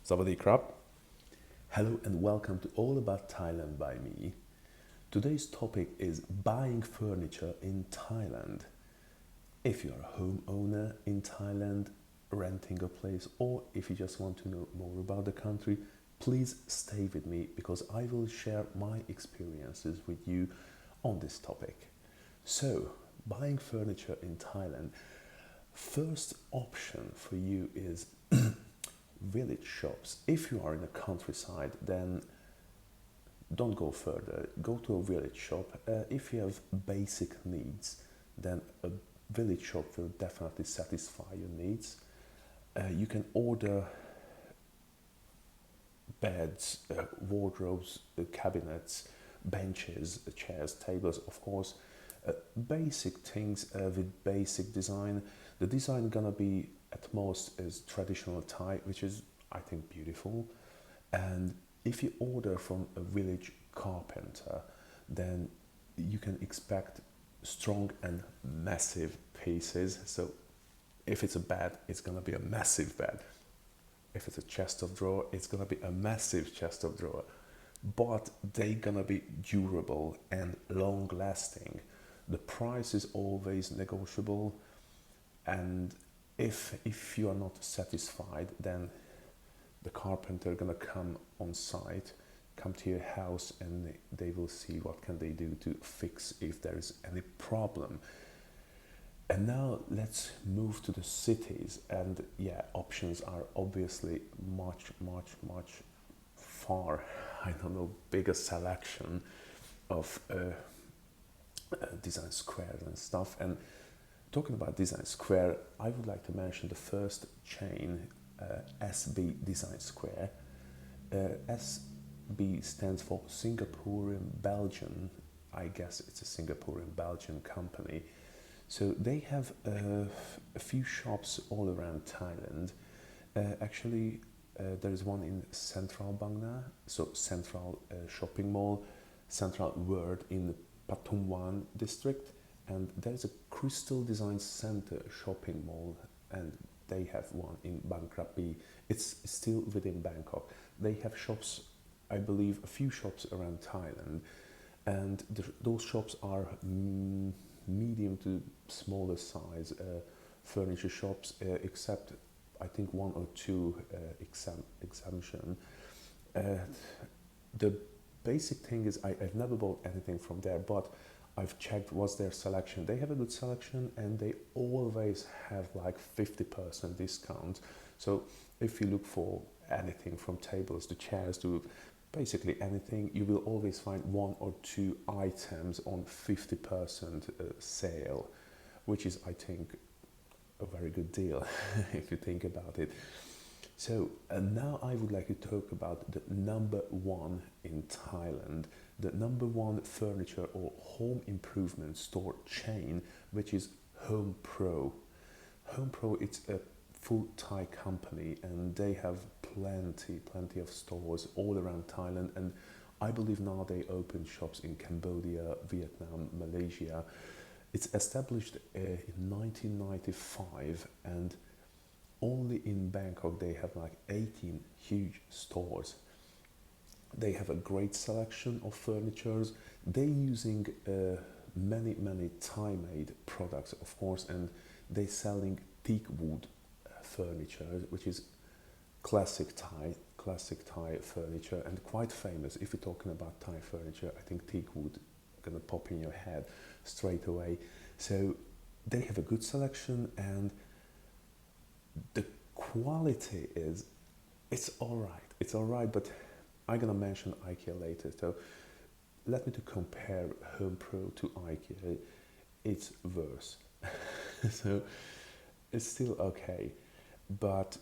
Sawadee krap. Hello and welcome to All About Thailand by me. Today's topic is buying furniture in Thailand. If you're a homeowner in Thailand, renting a place, or if you just want to know more about the country, please stay with me because I will share my experiences with you on this topic. So, buying furniture in Thailand. First option for you is village shops. If you are in the countryside, then don't go further. Go to a village shop. If you have basic needs, then a village shop will definitely satisfy your needs. You can order beds, wardrobes, cabinets, benches, chairs, tables, of course. Basic things with basic design. The design gonna be at most is traditional Thai, which is I think beautiful. And if you order from a village carpenter, then you can expect strong and massive pieces. So if it's a bed, it's gonna be a massive bed. If it's a chest of drawer, it's gonna be a massive chest of drawer. But they're gonna be durable and long lasting. The price is always negotiable, and if you are not satisfied, then the carpenter gonna come on site, come to your house, and they will see what can they do to fix if there is any problem. And now let's move to the cities, and yeah, options are obviously much far, I don't know, bigger selection of design squares and stuff. And talking about design square, I would like to mention the first chain, SB Design Square. SB stands for Singaporean Belgian. I guess it's a Singaporean Belgian company. So they have a few shops all around Thailand. Actually, there is one in Central Bangna, so Central Shopping Mall, Central World in Pathumwan district, and there's a Crystal Design Center shopping mall, and they have one in Bangkok. It's still within Bangkok. They have shops, I believe, a few shops around Thailand, and those shops are medium to smaller size furniture shops, except I think one or two exemption. The basic thing is I've never bought anything from there, but I've checked what's their selection. They have a good selection, and they always have like 50% discount. So if you look for anything from tables to chairs to basically anything, you will always find one or two items on 50% sale, which is I think a very good deal if you think about it. So now I would like to talk about the number one in Thailand, the number one furniture or home improvement store chain, which is HomePro. HomePro, it's a full Thai company, and they have plenty of stores all around Thailand, and I believe now they open shops in Cambodia, Vietnam, Malaysia. It's established in 1995, and only in Bangkok they have like 18 huge stores. They have a great selection of furnitures. They're using many Thai-made products, of course, and they're selling teak wood furniture, which is classic Thai furniture, and quite famous. If you're talking about Thai furniture, I think teak wood gonna pop in your head straight away. So they have a good selection, and the quality is, it's all right, but I'm gonna mention IKEA later. So let me to compare HomePro to IKEA. It's worse. So it's still okay, but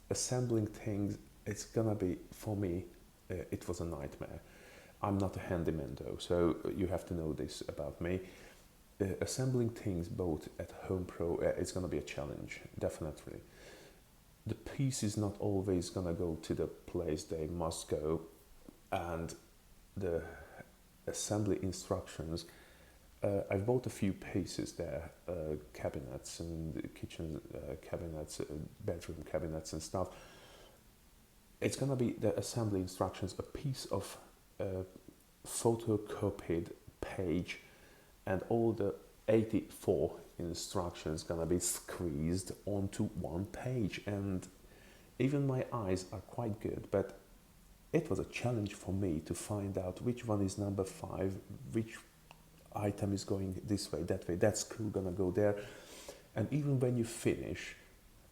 assembling things, it's gonna be, for me, it was a nightmare. I'm not a handyman though, so you have to know this about me. Assembling things both at HomePro, it's gonna be a challenge, definitely. The piece is not always gonna go to the place they must go, and the assembly instructions, I've bought a few pieces there, cabinets and kitchen cabinets, bedroom cabinets and stuff. it's gonna be the assembly instructions, a piece of photocopied page, and all the 84 instructions gonna be squeezed onto one page. And even my eyes are quite good, but it was a challenge for me to find out which one is number 5, which item is going this way, that screw gonna go there. And even when you finish,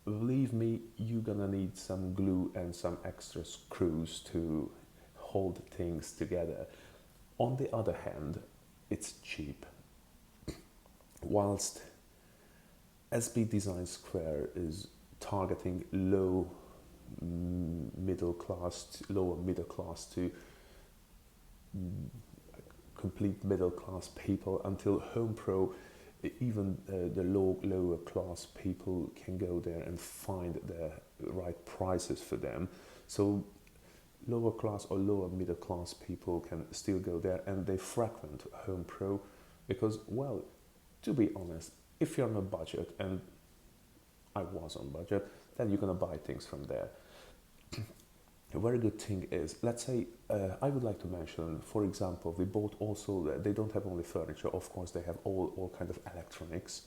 believe me, you're gonna need some glue and some extra screws to hold things together. On the other hand, it's cheap. Whilst SB Design Square is targeting lower middle class to complete middle class people, until HomePro, even the lower class people can go there and find the right prices for them. So lower class or lower middle class people can still go there, and they frequent HomePro because, well, to be honest, if you're on a budget, and I was on budget, then you're gonna buy things from there. A very good thing is, let's say, I would like to mention, for example, we bought also, they don't have only furniture, of course, they have all kind of electronics,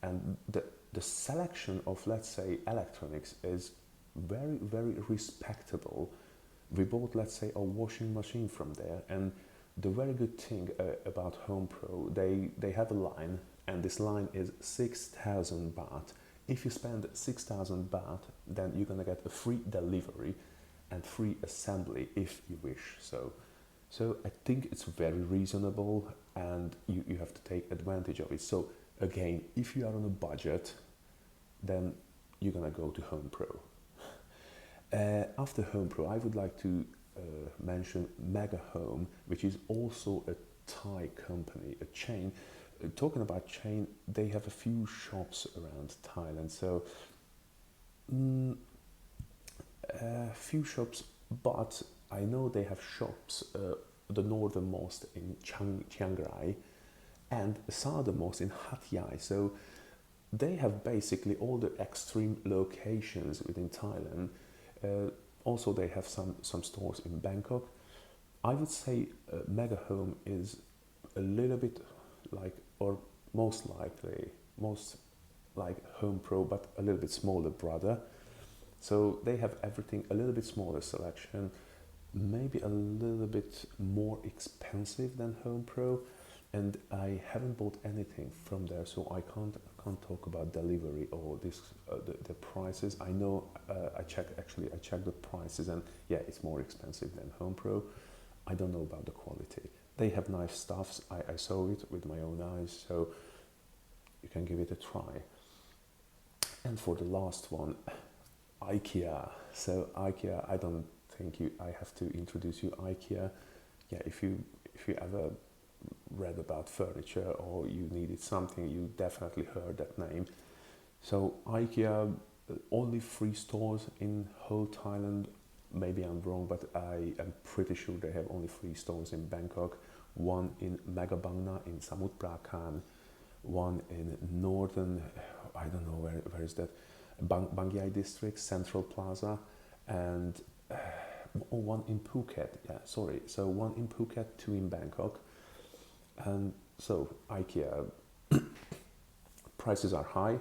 and the selection of, let's say, electronics is very, very respectable. We bought, let's say, a washing machine from there, and the very good thing about HomePro, they have a line, and this line is 6,000 baht. If you spend 6,000 baht, then you're gonna get a free delivery and free assembly if you wish. So I think it's very reasonable, and you have to take advantage of it. So again, if you are on a budget, then you're gonna go to HomePro. After HomePro, I would like to mention Mega Home, which is also a Thai company, a chain. Talking about chain, they have a few shops around Thailand. So few shops, but I know they have shops, the northernmost in Chiang Rai and southernmost in Hat Yai. So they have basically all the extreme locations within Thailand. Also, they have some stores in Bangkok. I would say Mega Home is a little bit like, or most like HomePro, but a little bit smaller brother. So they have everything, a little bit smaller selection, maybe a little bit more expensive than HomePro, and I haven't bought anything from there, so I can't talk about delivery or the prices. I know I checked the prices, and yeah, it's more expensive than HomePro. I don't know about the quality. They have nice stuffs. I saw it with my own eyes, so you can give it a try. And for the last one, IKEA. So IKEA, I don't think I have to introduce you IKEA. Yeah, if you ever read about furniture or you needed something, you definitely heard that name. So IKEA, only 3 stores in whole Thailand. Maybe I'm wrong, but I am pretty sure they have only 3 stores in Bangkok, 1 in Megabangna in Samut Prakan, 1 in northern, I don't know where is that, Bangyai district, Central Plaza, and 1 in Phuket. Yeah, sorry. So 1 in Phuket, 2 in Bangkok. And so IKEA prices are high,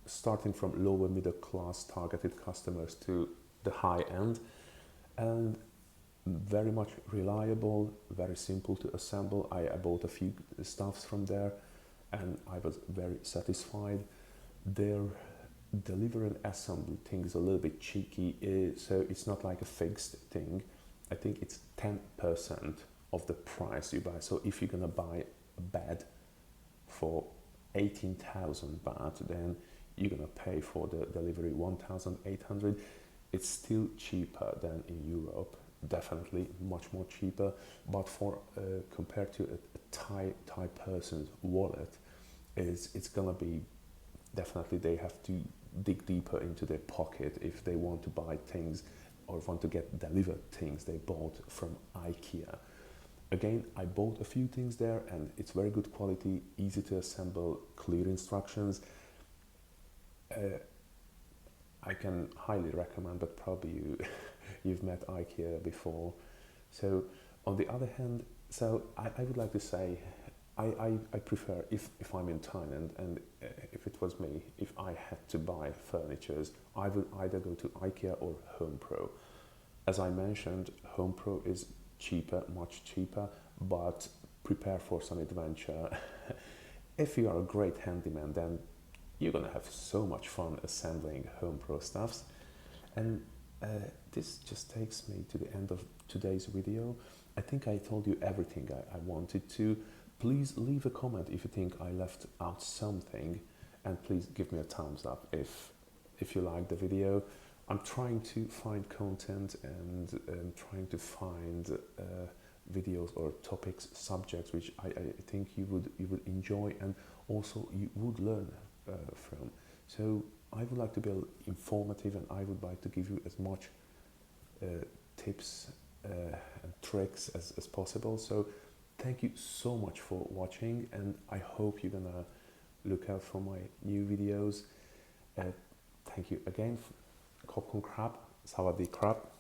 starting from lower middle class targeted customers to the high end, and very much reliable, very simple to assemble. I bought a few stuffs from there, and I was very satisfied. Their delivery and assembly thing is a little bit cheeky, so it's not like a fixed thing. I think it's 10% of the price you buy. So if you're gonna buy a bed for 18,000 baht, then you're gonna pay for the delivery 1,800. It's still cheaper than in Europe, definitely much more cheaper. But for compared to a Thai person's wallet, it's gonna be definitely, they have to dig deeper into their pocket if they want to buy things or want to get delivered things they bought from IKEA. Again, I bought a few things there, and it's very good quality, easy to assemble, clear instructions. I can highly recommend, but probably you've met IKEA before. So on the other hand, so I would like to say I prefer if I'm in Thailand and if it was me, if I had to buy furnitures, I would either go to IKEA or HomePro. As I mentioned, HomePro is cheaper, much cheaper, but prepare for some adventure. If you are a great handyman, then you're gonna have so much fun assembling HomePro stuffs. And uh, this just takes me to the end of today's video. I think I told you everything I wanted to. Please leave a comment if you think I left out something, and please give me a thumbs up if you like the video. I'm trying to find content and trying to find videos or topics, subjects which I think you would enjoy and also you would learn from. So I would like to be informative, and I would like to give you as much tips and tricks as possible. So thank you so much for watching, and I hope you're gonna look out for my new videos. Thank you again. Kopkun krab, sawadee krab.